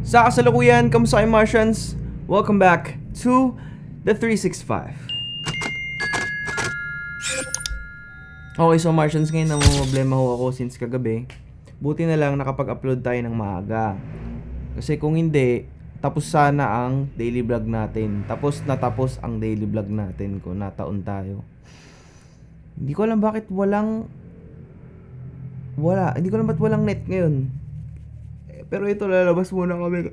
Sa kasalukuyan, kamusta kayo Martians? Welcome back to the 365. Okay, so Martians, ngayon namumblema ho ako since kagabi. Buti na lang nakapag-upload tayo ng maaga. Kasi kung hindi, tapos sana ang daily vlog natin. Tapos ang daily vlog natin kung nataon tayo. Hindi ko alam bakit hindi ko alam ba't walang net ngayon. Pero ito, lalabas muna kami.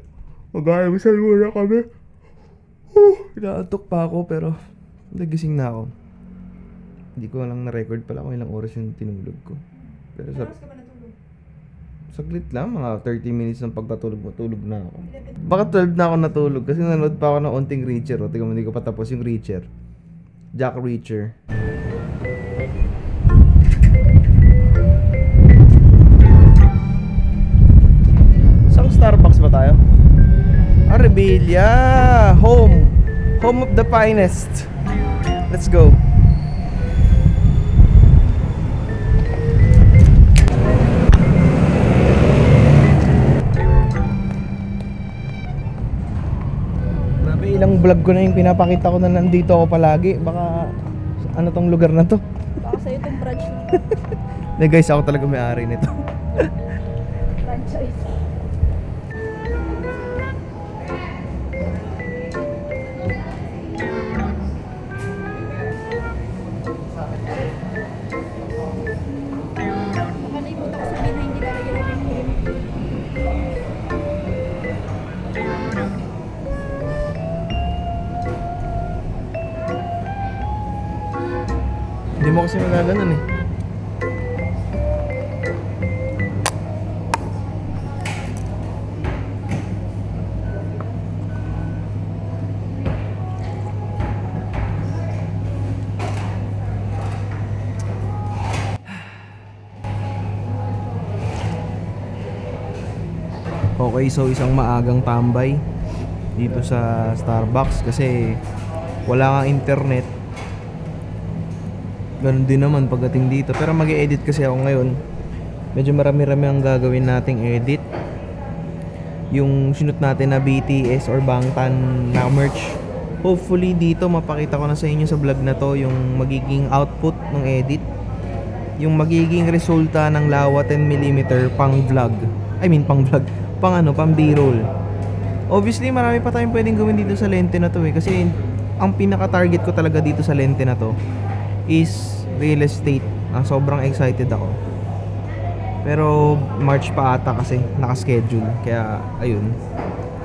Mag-aaramisan muna kami. Inaantok pa ako pero nagising na ako. Hindi ko lang na-record pala kung ilang oras yung tinulog ko. Pero Ilang oras ka ba natulog? saglit lang, mga 30 minutes ng pagkatulog mo, tulog na ako. Baka 12 na ako natulog kasi nanood pa ako ng onting Reacher. O, tingnan mo, hindi ko pa tapos yung Reacher. Jack Reacher. Starbucks ba tayo? Rebilla! Home of the finest. Let's go. Grabe, ilang vlog ko na yung pinapakita ko na nandito ako palagi. Baka ano tong lugar na to? Baka sa'yo itong branch na Na guys, ako talaga may-ari nito. franchise. Nakalimutan ko sabihin na hindi lalagyan natin yung helmet. Hindi mo kasi magaganon eh. Okay, so isang maagang tambay dito sa Starbucks kasi wala kang internet. Ganun din naman pagdating dito. Pero mag-e-edit kasi ako ngayon. Medyo marami-rami ang gagawin nating edit. Yung sinut natin na BTS or Bangtan na merch. Hopefully dito mapakita ko na sa inyo sa vlog na to yung magiging output ng edit. Yung magiging resulta ng Lawa 10mm pang vlog. Pang B-roll. Obviously, marami pa tayong pwedeng gawin dito sa lente na to eh. Kasi ang pinaka-target ko talaga dito sa lente na to is real estate. Sobrang excited ako. Pero March pa ata kasi naka-schedule. Kaya ayun.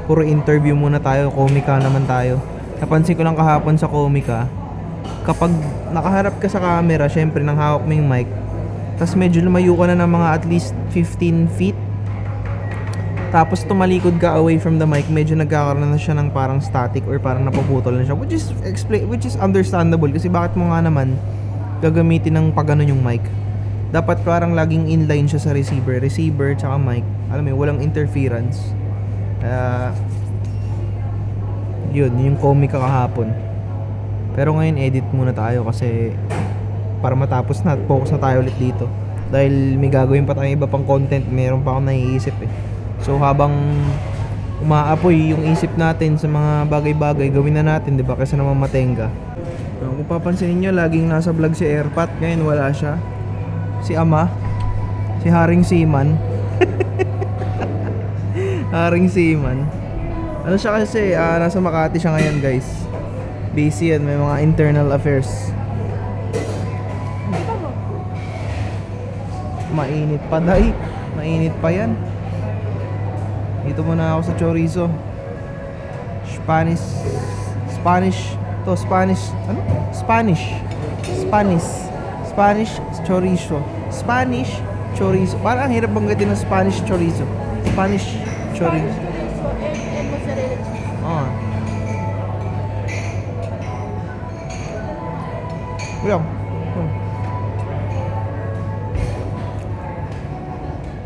Puro interview muna tayo. Comica naman tayo. Napansin ko lang kahapon sa Comica, kapag nakaharap ka sa camera, syempre nang hawak mo yung mic, tas medyo lumayo ka na ng mga at least 15 feet, tapos tumalikod ka away from the mic, medyo nagkakaroon na siya ng parang static or parang napuputol na siya, which is understandable kasi bakit mo nga naman gagamitin ng pagganon yung mic. Dapat parang laging inline siya sa receiver tsaka mic, alam mo yun, walang interference. Yun yung Comica kahapon. Pero ngayon edit muna tayo kasi para matapos na at focus na tayo ulit dito, dahil may gagawin pa tayong iba pang content, meron pa akong naiisip eh. So habang umaapoy yung isip natin sa mga bagay-bagay, gawin na natin, 'di ba? Kasi naman matenga. Kung papansinin niyo, laging nasa vlog si Airpat, ngayon wala siya. Si Ama, si Haring Seaman. Haring Seaman. Ano siya kasi, nasa Makati siya ngayon, guys. Busy yan, may mga internal affairs. Mainit pa, day. Mainit pa yan. Dito muna ako sa chorizo. Spanish. Ano? Spanish chorizo. Spanish chorizo. Parang ang hirap banggitin ng Spanish chorizo. Spanish chorizo. And mozzarella cheese. Ah. Ulam.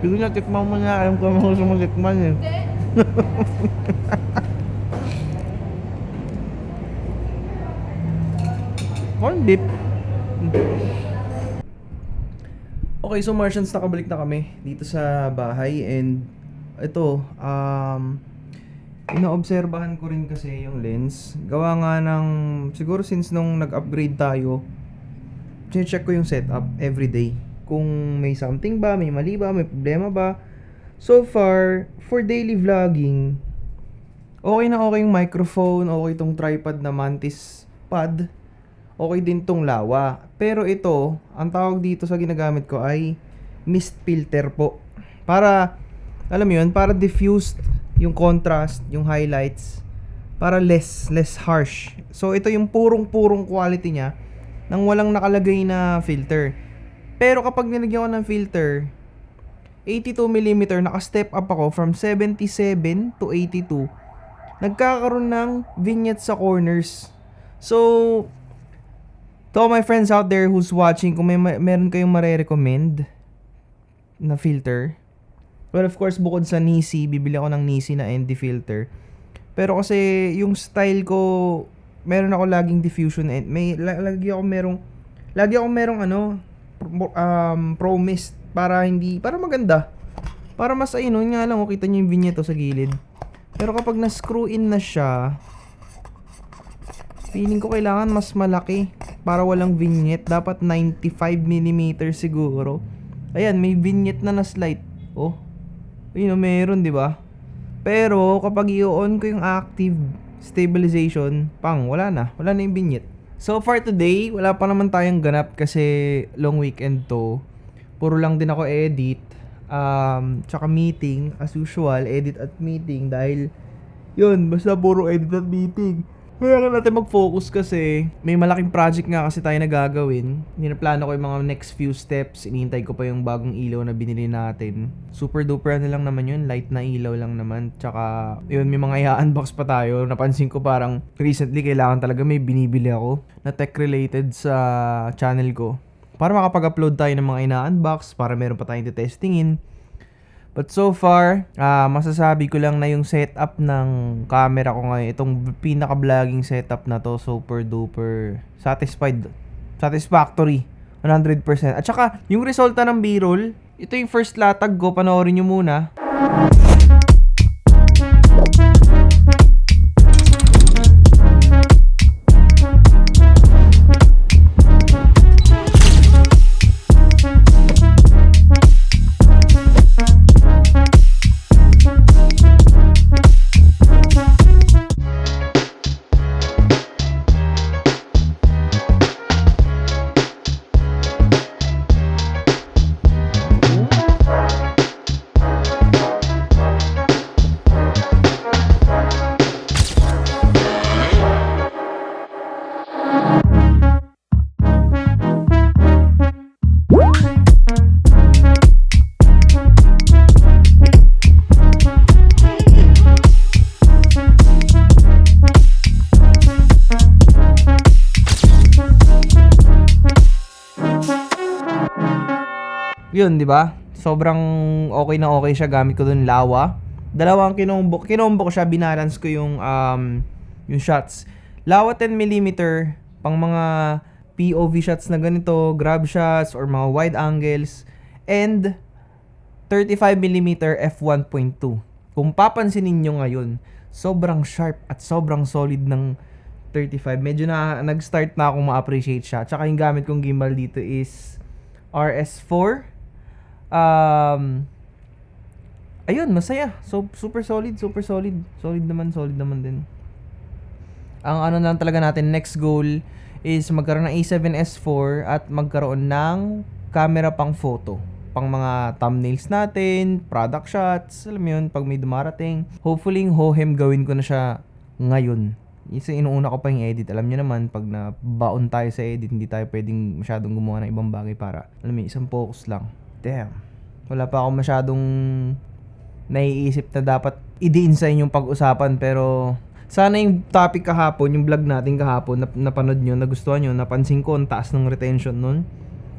Hindi na tikman mo na. Alam ko mo gusto mo tikman eh. Corn dip. Okay, so Martians, nakabalik na kami dito sa bahay and ito, Inoobserbahan ko rin kasi yung lens. Gawa nga ng, siguro since nung nag-upgrade tayo, check ko yung setup everyday. Kung may something ba, may mali ba, may problema ba. So far, for daily vlogging, okay na okay yung microphone, okay tong tripod na Mantis Pad, okay din tong Lawa. Pero ito, ang tawag dito sa ginagamit ko ay mist filter po. Para, alam mo yun, para diffused yung contrast, yung highlights, para less harsh. So ito yung purong quality niya nang walang nakalagay na filter. Pero kapag nilagyan ko ng filter, 82mm, naka-step up ako from 77 to 82. Nagkakaroon ng vignette sa corners. So, to all my friends out there who's watching, kung meron kayong mare-recommend na filter, well, of course, bukod sa Nisi, bibili ako ng Nisi na ND filter. Pero kasi yung style ko, meron ako laging diffusion and lagi ako merong pro mist para maganda. Para mas ayun nga lang, kita niyo yung vignette sa gilid. Pero kapag na-screw in na siya, feeling ko kailangan mas malaki para walang vignette. Dapat 95mm siguro. Ayan, may vignette na slide. Oh. Ayun, meron, 'di ba? Pero kapag i-on ko yung active stabilization, wala na yung vignette. So far today, wala pa naman tayong ganap kasi long weekend to. Puro lang din ako edit, tsaka meeting as usual, edit at meeting dahil yun, basta puro edit at meeting. Kailangan natin mag-focus kasi may malaking project nga kasi tayo na gagawin. Ninaplano ko yung mga next few steps. Inihintay ko pa yung bagong ilaw na binili natin. Super duper lang naman yun. Light na ilaw lang naman. Tsaka yun, may mga i-unbox pa tayo. Napansin ko parang recently kailangan talaga may binibili ako na tech related sa channel ko. Para makapag-upload tayo ng mga ina-unbox. Para meron pa tayong testingin. But so far, masasabi ko lang na yung setup ng camera ko ngayon, itong pinaka-vlogging setup na to, super duper satisfactory, 100%. At saka, yung resulta ng B-roll, ito yung first latag ko, panoorin nyo muna. Yun, di ba? Sobrang okay siya. Gamit ko dun Lawa. Dalawang kinombo ko siya, binalance ko yung shots. Lawa 10mm pang mga POV shots na ganito, grab shots or mga wide angles, and 35mm f1.2. Kung papansinin nyo ngayon, sobrang sharp at sobrang solid ng 35. Medyo nag-start na akong ma-appreciate siya. Tsaka yung gamit kong gimbal dito is RS4. Ayun, masaya. So, super solid. Solid naman din. Ang ano lang talaga natin, next goal is magkaroon ng A7S4 at magkaroon ng camera pang photo. Pang mga thumbnails natin, product shots, alam mo yun, pag may dumarating. Hopefully, yung Hohem gawin ko na siya ngayon. Isa inuuna ko pa yung edit. Alam niyo naman, pag nabaon tayo sa edit, hindi tayo pwedeng masyadong gumawa ng ibang bagay para, alam mo, isang focus lang. Damn. Wala pa ako masyadong naiisip na dapat idiin sa inyong pag-usapan, pero sana yung topic kahapon, yung vlog natin kahapon, napanood nyo, nagustuhan nyo, napansin ko, ang taas ng retention nun.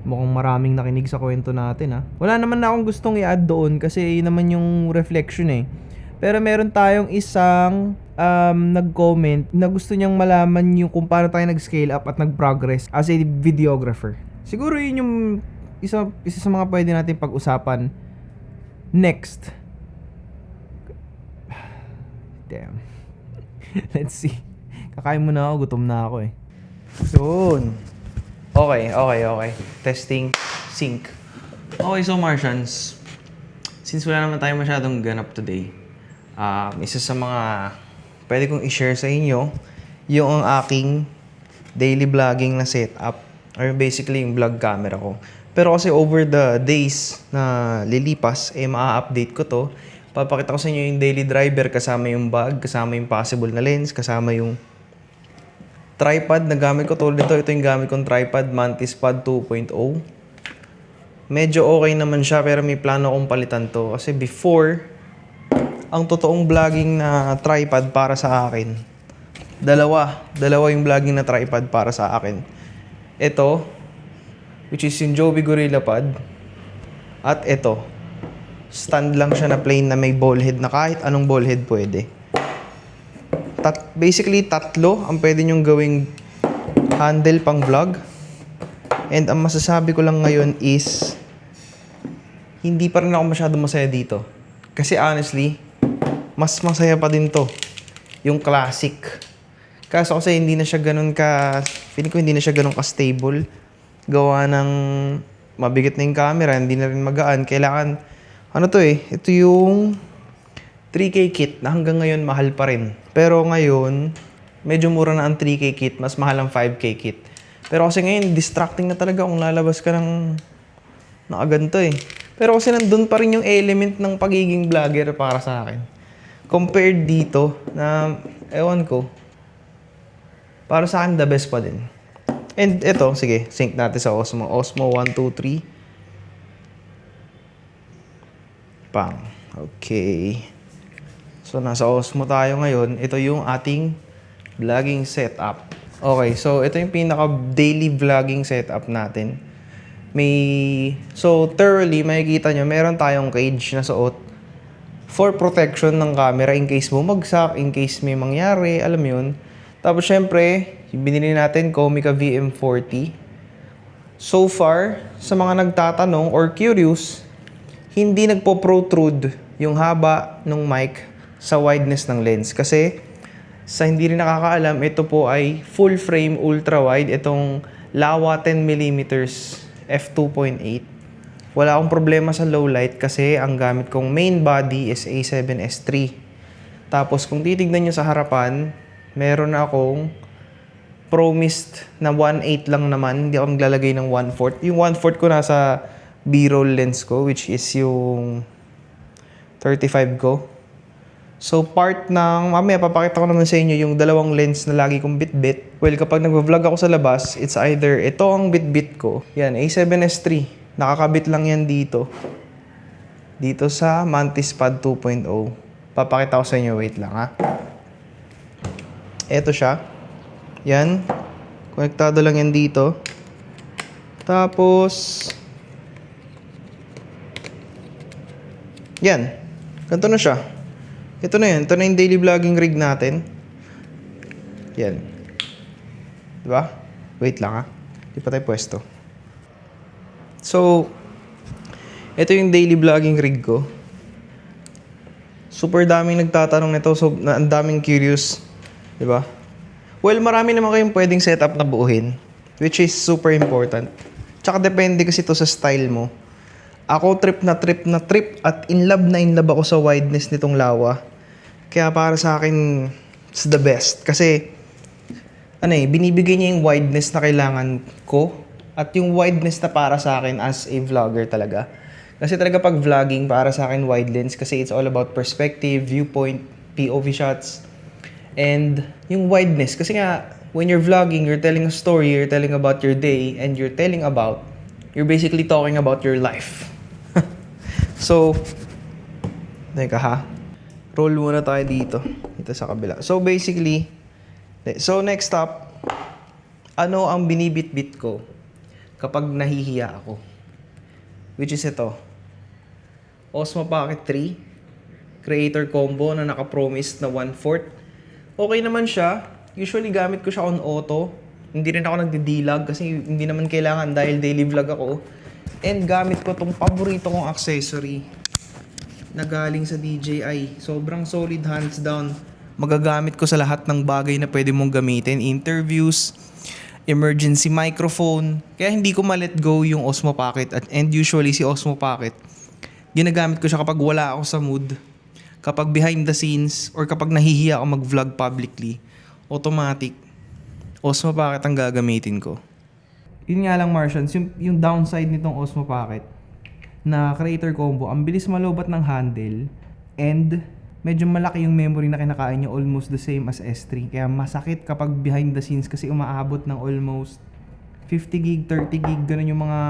Mukhang maraming nakinig sa kwento natin, ha. Wala naman na akong gustong i-add doon kasi yun naman yung reflection eh. Pero meron tayong isang nag-comment na gusto niyang malaman yung kung paano tayo nag-scale up at nag-progress as a videographer. Siguro yun yung isa sa mga pwede natin pag-usapan next. Damn. Let's see. Kakain muna ako, gutom na ako eh. Yun. Okay. Testing. Sync. Okay, so Martians, since wala naman tayo masyadong ganap today, isa sa mga pwede kong i-share sa inyo, yung ang aking daily vlogging na setup, or basically yung vlog camera ko. Pero kasi over the days na lilipas, maa-update ko to. Papakita ko sa inyo yung daily driver, kasama yung bag, kasama yung possible na lens, kasama yung tripod na gamit ko. Tulad nito, ito yung gamit kong tripod, Mantis Pod 2.0. Medyo okay naman siya, pero may plano akong palitan to. Kasi before, ang totoong vlogging na tripod para sa akin, dalawa yung vlogging na tripod para sa akin. Ito, which is yung Joby Gorilla Pod. At ito, stand lang siya na plain na may ball head na kahit anong ball head pwede. Basically, tatlo ang pwede nyong gawing handle pang vlog. And ang masasabi ko lang ngayon is, hindi pa rin ako masyado masaya dito. Kasi honestly, mas masaya pa din to. Yung classic. Kaso kasi hindi na siya ganun feeling ko hindi na siya ganun ka-stable. Gawa ng mabigat na yung camera, hindi na rin magaan. Kailangan, ito yung 3K kit na hanggang ngayon mahal pa rin. Pero ngayon, medyo mura na ang 3K kit, mas mahal ang 5K kit. Pero kasi ngayon, distracting na talaga kung lalabas ka ng nakaganto eh. Pero kasi nandun pa rin yung element ng pagiging vlogger para sa akin. Compared dito, na, ewan ko, para sa akin, the best pa din. And ito, sige, sync natin sa Osmo. Osmo 1, 2, 3. Pang. Okay. So, nasa Osmo tayo ngayon. Ito yung ating vlogging setup. Okay, so ito yung pinaka-daily vlogging setup natin. So, thoroughly, makikita nyo, meron tayong cage na suot for protection ng camera in case bumagsak, in case may mangyari, alam yun. Tapos, syempre, yung binili natin, Comica VM40. So far, sa mga nagtatanong or curious, hindi nagpo-protrude yung haba ng mic sa wideness ng lens. Kasi, sa hindi rin nakakaalam, ito po ay full frame ultra wide. Itong Laowa 10mm f2.8. Wala akong problema sa low light kasi ang gamit kong main body is A7S III. Tapos kung titignan nyo sa harapan, meron akong promised na 1.8 lang naman. Hindi ako maglalagay ng 1/4. Yung 1/4 ko nasa B-roll lens ko, which is yung 35 ko. So part ng, mamaya papakita ko naman sa inyo yung dalawang lens na lagi kong bit-bit. Well, kapag nag-vlog ako sa labas, it's either ito ang bit-bit ko. Yan, A7S III. Nakakabit lang yan dito. Dito sa Mantis Pod 2.0. Papakita ko sa inyo, wait lang ha. Ito siya. Yan. Konektado lang yan dito. Tapos, yan. Ganito na siya. Ito na yan. Ito na yung daily vlogging rig natin. Yan. Diba? Wait lang ha. Di pa tayo pwesto. So, ito yung daily vlogging rig ko. Super daming nagtatanong nito. So, ang daming curious. Diba? Well, marami naman kayong pwedeng setup na buuhin. Which is super important. Tsaka depende kasi ito sa style mo. Ako trip at in love ako sa wideness nitong Laowa. Kaya para sa akin, it's the best. Kasi, binibigay niya yung wideness na kailangan ko at yung wideness na para sa akin as a vlogger talaga. Kasi talaga pag vlogging, para sa akin wide lens kasi it's all about perspective, viewpoint, POV shots, and yung wideness. Kasi nga, when you're vlogging, you're telling a story, you're telling about your day, and you're basically talking about your life. So, teka ha. Roll muna tayo dito sa kabila. So, basically, next up, ano ang binibit-bit ko kapag nahihiya ako? Which is ito. Osmo Pocket 3. Creator combo na naka-promise na 1/4. Okay naman siya. Usually, gamit ko siya on auto. Hindi rin ako nagdi-dilag kasi hindi naman kailangan dahil daily vlog ako. And gamit ko tong paborito kong accessory na galing sa DJI. Sobrang solid, hands down. magagamit ko sa lahat ng bagay na pwede mong gamitin. Interviews, emergency microphone. Kaya hindi ko ma-let go yung Osmo Pocket. And usually si Osmo Pocket, ginagamit ko siya kapag wala ako sa mood, kapag behind the scenes, or kapag nahihiya ako mag-vlog publicly. Automatic, Osmo Pocket ang gagamitin ko. Yun nga lang, Martians, yung downside nitong Osmo Pocket na creator combo, ang bilis malobat ng handle and medyo malaki yung memory na kinakain niya, almost the same as S3. Kaya masakit kapag behind the scenes kasi umaabot ng almost 50 gig, 30 gig, ganun yung mga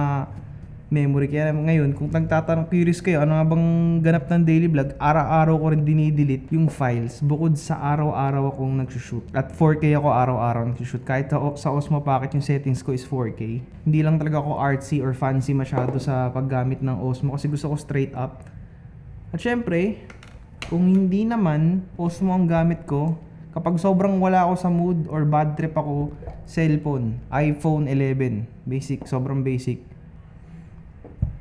memory. Kaya ngayon, kung nagtatanong, curious kayo, ano nga bang ganap ng daily vlog, araw-araw ko rin dinidelete yung files bukod sa araw-araw akong nagsushoot. At 4K ako araw-araw nagsushoot. Kahit sa Osmo Pocket yung settings ko is 4K. Hindi lang talaga ako artsy or fancy masyado sa paggamit ng Osmo kasi gusto ko straight up. At syempre, kung hindi naman Osmo ang gamit ko, kapag sobrang wala ako sa mood or bad trip ako, cellphone, iPhone 11. Basic, sobrang basic.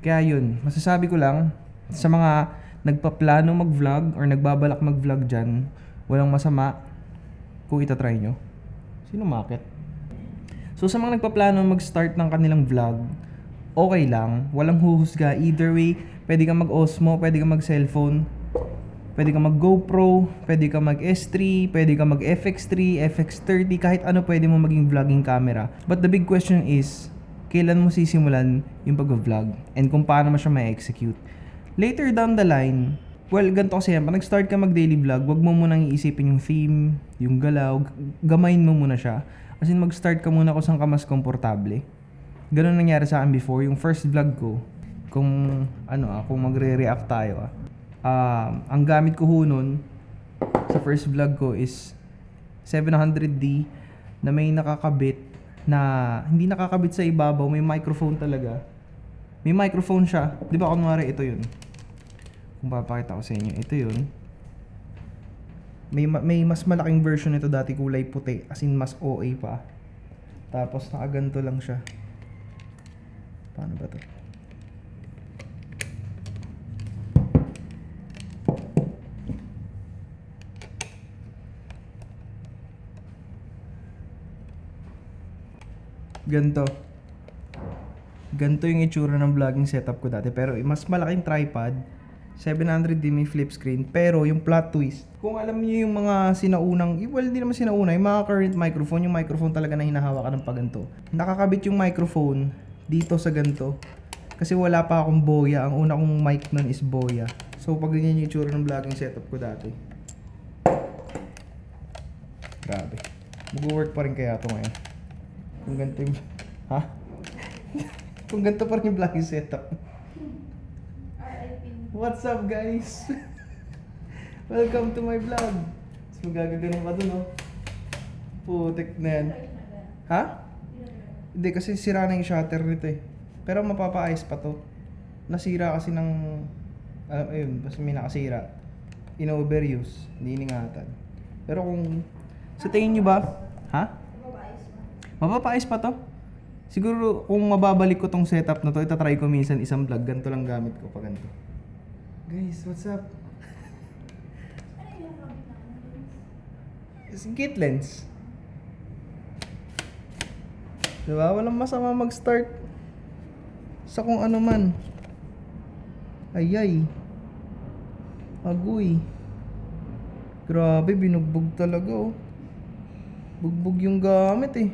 Kaya yun, masasabi ko lang, sa mga nagpaplano mag-vlog or nagbabalak mag-vlog dyan, walang masama kung itatry nyo. Sino market? So sa mga nagpaplano mag-start ng kanilang vlog, okay lang, walang huhusga. Either way, pwede kang mag-Osmo, pwede kang mag-cellphone, pwede kang mag-GoPro, pwede kang mag-S3, pwede kang mag-FX3, FX30, kahit ano pwede mo maging vlogging camera. But the big question is, kailan mo sisimulan yung pag-vlog and kung paano mo siya ma-execute. Later down the line, well, ganito kasi yan, pag nag-start ka mag-daily vlog, wag mo munang iisipin yung theme, yung galaw, gamayin mo muna siya. As in, mag-start ka muna kung saan ka mas komportable. Ganun nangyari sa akin before, yung first vlog ko, kung magre-react tayo, ang gamit ko ho nun, sa first vlog ko is 700D na may nakakabit na hindi nakakabit sa ibabaw, may microphone talaga. May microphone siya. 'Di ba kunwari ito 'yun. Kung papakita ko sa inyo, ito 'yun. May mas malaking version nito dati, kulay puti, as in mas OA pa. Tapos nakaganto lang siya. Paano ba 'to? Ganto yung itsura ng vlogging setup ko dati, pero mas malaking tripod, 700D, may flip screen, pero yung plot twist, kung alam niyo yung mga sinaunang, well, hindi naman sinauna, yung mga current microphone, yung microphone talaga na hinahawakan ng paganto, nakakabit yung microphone dito sa ganto, kasi wala pa akong Boya. Ang una kong mic nun is Boya. So pag ganyan yung itsura ng vlogging setup ko dati, grabe, mag-work pa rin kaya ito ngayon kung ganito yung kung ganito pa rin yung vlogging setup. What's up, guys? Welcome to my vlog. Tapos magagaganon ka dun, oh. Putik na yan. Ha? Hindi, kasi sira na yung shutter nito eh. Pero mapapaayos pa to. Nasira kasi ng ayun, basta may nakasira. In-overuse, hindi iningatan. Pero kung sa tingin nyo ba, ha? Mapapaayos pa to? Siguro kung mababalik ko tong setup na to, itatry ko minsan isang vlog, ganito lang gamit ko pa ganito. Guys, what's up? It's kit lens. Diba? Walang masama mag-start sa kung ano man. Ayay. Agoy. Grabe, binugbog talaga, oh. Bugbog yung gamit eh.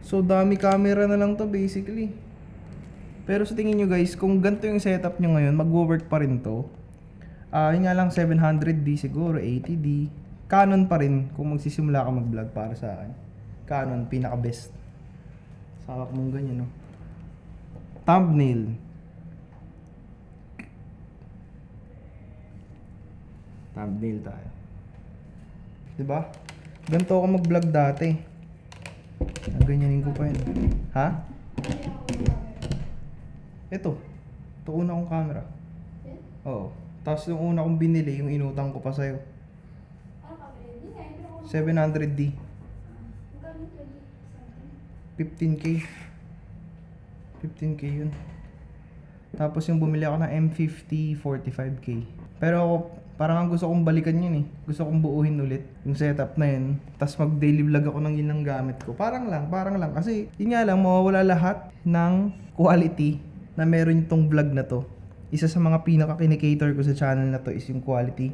So dami camera na lang to basically. Pero sa tingin nyo guys, kung ganito yung setup nyo ngayon, mag-work pa rin to. Yun nga lang, 700D siguro, 80D. Canon pa rin kung magsisimula ka mag-vlog para sa akin. Canon, pinaka-best. Sawak mong ganyan, no? Thumbnail. Thumbnail tayo. Diba? Ganito ako mag-vlog dati. Ganyanin ko pa yun. Ha? Ito una kong camera. Oo. Tapos yung una kong binili, yung inutang ko pa sa'yo. 700D. 15K. 15K yun. Tapos yung bumili ako ng M50, 45K. Pero ako, Parang ang gusto kong balikan yun eh. Gusto kong buuhin ulit yung setup na yun. Tapos mag-daily vlog ako ng yun ang gamit ko. Parang lang. Kasi yun nga lang, mawawala lahat ng quality na meron itong vlog na to. Isa sa mga pinaka-kinikator ko sa channel na to is yung quality.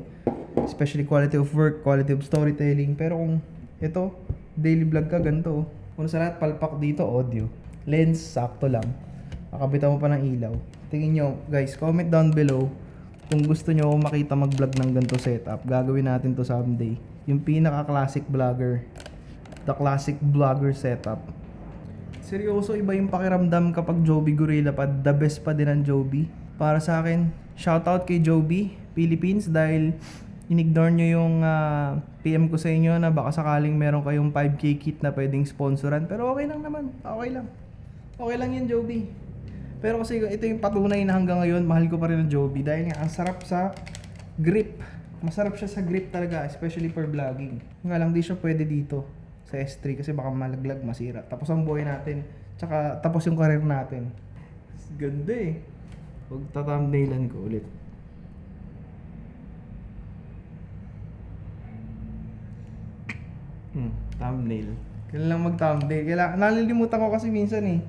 Especially quality of work, quality of storytelling. Pero kung ito, daily vlog ka, ganito. Kung sa lahat, palpak dito, audio. Lens, sakto lang. Makabita mo pa ng ilaw. Tingin nyo, guys, comment down below kung gusto nyo makita mag-vlog ng ganito setup. Gagawin natin to someday. Yung pinaka-classic vlogger. The classic vlogger setup. Seryoso, iba yung pakiramdam kapag Joby Gorilla pa. The best pa din ang Joby. Para sa akin, shoutout kay Joby Philippines dahil in-ignore nyo yung PM ko sa inyo na baka sakaling meron kayong 5K kit na pwedeng sponsoran. Pero okay lang naman. Okay lang. Okay lang yun, Joby. Pero kasi ito yung patunay na hanggang ngayon, mahal ko pa rin ang Joby dahil nga ang sarap sa grip. Masarap siya sa grip talaga, especially for vlogging. Nga lang, di siya pwede dito sa S3 kasi baka malaglag, masira. Tapos ang buhay natin, tsaka tapos yung career natin. Ganda eh. Huwag tathumbnailan ko ulit. Thumbnail. Kailan lang mag-thumbnail. Nalilimutan ko kasi minsan eh.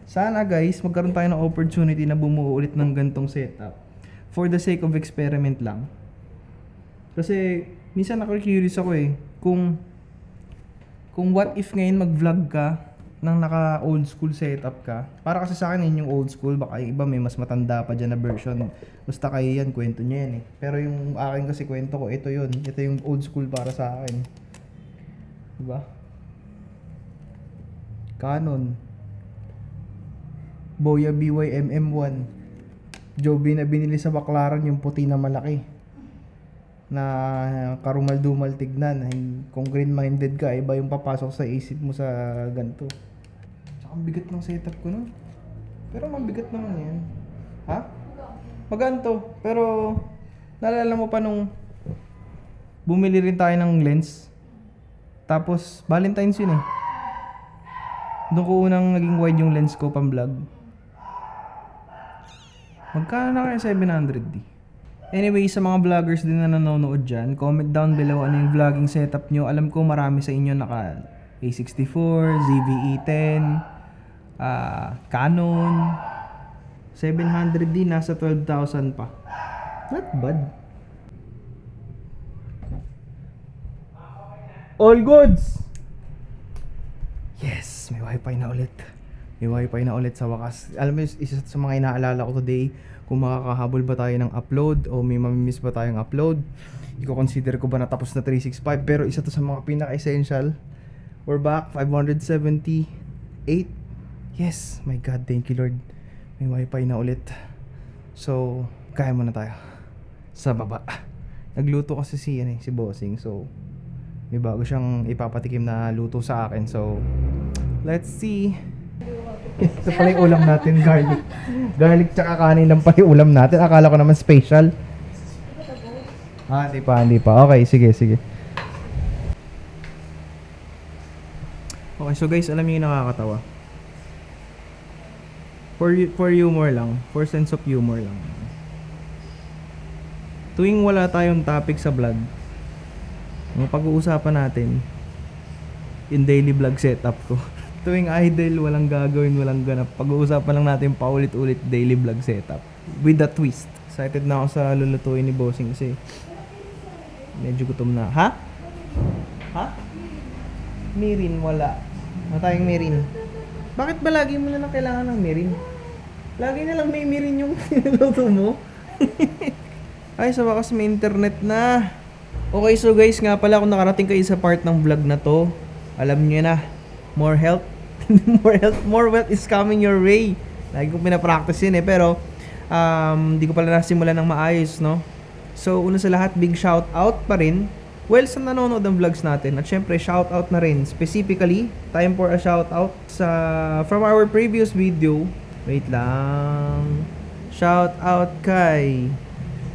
Sana guys, magkaroon tayo ng opportunity na bumuo ulit ng gantong setup. For the sake of experiment lang. Kasi, minsan naka-curious ako eh. Kung what if ngayon mag-vlog ka nang naka old school setup ka. Para kasi sa akin yun yung old school. Baka yung iba may mas matanda pa dyan na version. Basta kayo yan, kwento niya yan eh. Pero yung akin kasi kwento ko, ito yun. Ito yung old school para sa akin. Diba? Canon. Boya BY-MM1. Joby na binili sa Baclaran, yung puti na malaki. Na karumal-dumal tignan. Kung green-minded ka, iba yung papasok sa isip mo sa ganito. Tsaka ang bigat ng setup ko nun. Pero mabigat naman yan. Ha? Maganto. Pero naalala mo pa nung bumili rin tayo ng lens. Tapos Valentine's yun eh. Doon ko unang naging wide yung lens ko pang vlog. Magkano na kaya 700D? Anyway, sa mga vloggers din na nanonood dyan, comment down below ano yung vlogging setup nyo. Alam ko marami sa inyo naka A64, ZVE10, Canon. 700D, nasa 12,000 pa. Not bad. All goods! Yes, may wifi na ulit. May wifi na ulit sa wakas. Alam mo, isa sa mga inaalala ko today, kung makakahabol ba tayo ng upload o may mamimiss ba tayong upload. I-consider ko ba natapos na 365, pero isa to sa mga pinaka-essential. We're back, 578. Yes, my God, thank you Lord. May wifi na ulit. So, kaya muna tayo. Sa baba. Nagluto kasi si Bossing, so may bago siyang ipapatikim na luto sa akin. So, let's see. Ito pala yung ulam natin, garlic. Garlic tsaka kanin lang pala yung ulam natin. Akala ko naman special. Hindi pa. Okay, sige. Okay, so guys, alam niyo yung nakakatawa. For humor lang. For sense of humor lang. Tuwing wala tayong topic sa vlog, ang pag-uusapan natin, yung daily vlog setup ko. Tuwing idle, walang gagawin, walang ganap. Pag-uusapan lang natin paulit-ulit daily vlog setup. With a twist. Excited na ako sa lulutuin ni Bossing kasi medyo gutom na. Ha? Mirin, wala. Wala tayong mirin. Bakit ba lagi mo na lang kailangan ng mirin? Lagi na lang may mirin yung niluto mo. Ay, sa wakas may internet na. Okay, so guys, nga pala kung nakarating kayo sa part ng vlog na to, alam nyo na, more health, more wealth is coming your way. Lagi kong pinapractice yun eh, pero di ko pala nasimulan ng maayos, no? So, una sa lahat, big shout out pa rin. Well, sa nanonood ng vlogs natin, at syempre, shout out na rin. Specifically, time for a shout out from our previous video. Wait lang. Shout out kay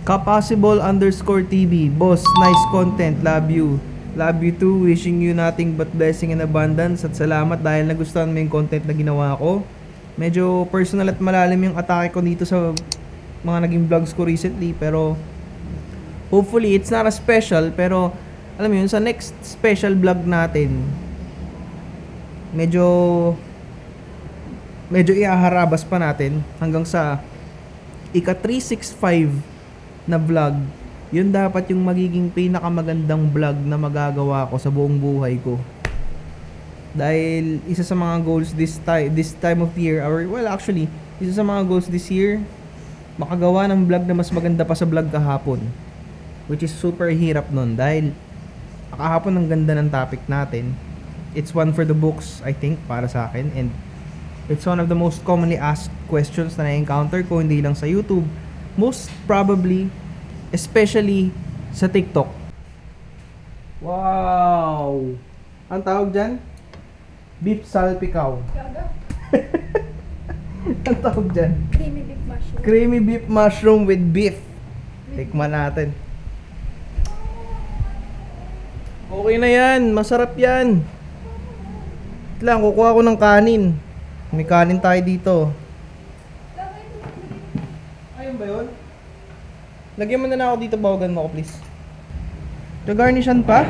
Kapossible_TV. Boss, nice content. Love you. Love you too. Wishing you nothing but blessing and abundance. At salamat dahil nagustuhan mo yung content na ginawa ko. Medyo personal at malalim yung atake ko dito sa mga naging vlogs ko recently, pero hopefully it's not a special, pero alam mo yun, sa next special vlog natin, medyo iaharabas pa natin hanggang sa ika 365 na vlog. Yun dapat yung magiging pinakamagandang vlog na magagawa ko sa buong buhay ko. Dahil isa sa mga goals this time of year, or well actually, isa sa mga goals this year, makagawa ng vlog na mas maganda pa sa vlog kahapon. Which is super hirap nun dahil kahapon ang ganda ng topic natin. It's one for the books, I think, para sa akin, and it's one of the most commonly asked questions na na-encounter ko, hindi lang sa YouTube. Most probably, especially sa TikTok. Wow! Ang tawag dyan? Beef salpikaw. Gaga. Ang tawag dyan? Creamy beef mushroom. Creamy beef mushroom with beef. Tikman natin. Okay na yan. Masarap yan. Wait lang, kukuha ko ng kanin. May kanin tayo dito. Ayun ba yun? Lagyan mo na ako dito, bawagan mo ako please. Gagarnishan pa?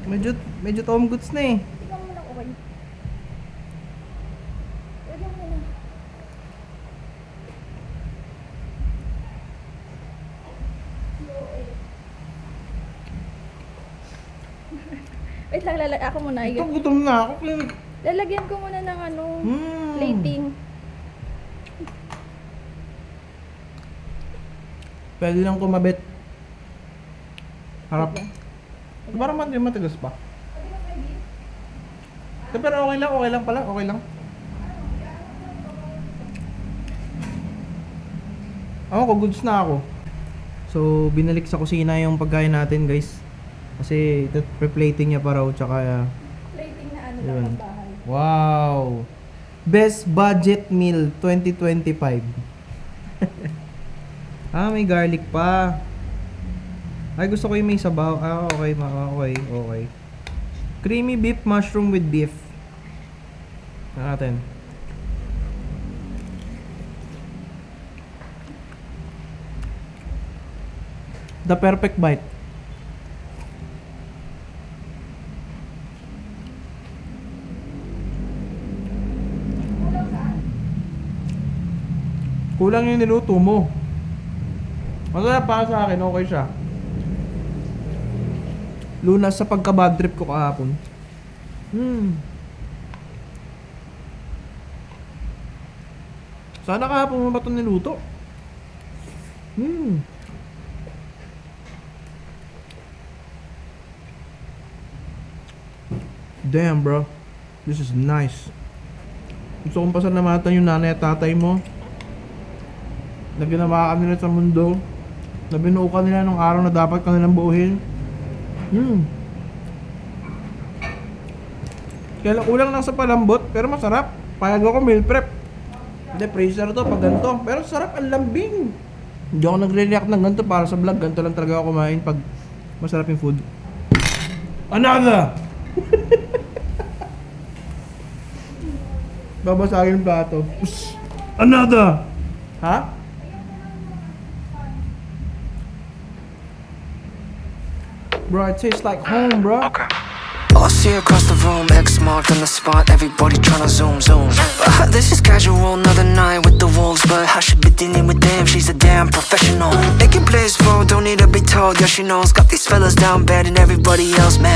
Medyo tom goods na eh. Ikaw muna ko kayo. Lagyan mo na. Wait lang, ako muna. Ito, gutom na ako. Lalagyan ko muna ng plating. Pwede lang kumabit. Harap. Parang matigas pa. Pero okay lang pala, okay lang. Ako, goods na ako. So, binalik sa kusina yung pagkain natin, guys. Kasi, replating niya pa raw, tsaka... Plating na Yun. lang bahay. Wow! Best budget meal 2025. May garlic pa. Ay, gusto ko yung may sabaw. Okay. Creamy beef mushroom with beef. Natin. The perfect bite. Kulang yung niluto mo. Masarap para sa akin, okay siya. Lunas sa pagka-bad trip ko kahapon. Sana kahapon mo ba ito niluto? Damn bro. This is nice. Gusto kong pasalamatan yung nanay at tatay mo na ginawa ka nila sa mundo, na binuo ka nila nung araw na dapat ka nilang buuhin. Kaya lang kulang lang sa palambot, pero masarap. Payag ako meal prep. Hindi, freezer to pag ganito. Pero sarap, ang lambing. Hindi ako nagre-react ng ganito para sa vlog. Ganito lang talaga ako kumain pag masarap yung food. Another! Babasagin yung plato. Another! Ha? Bro, it tastes like home, bro. Okay. All I see across the room, X marked on the spot. Everybody tryna zoom. This is casual, another night with the wolves, but I should be dealing with them. She's a damn professional. Making plays for, don't need to be told. Yeah, she knows. Got these fellas down bad and everybody else mad.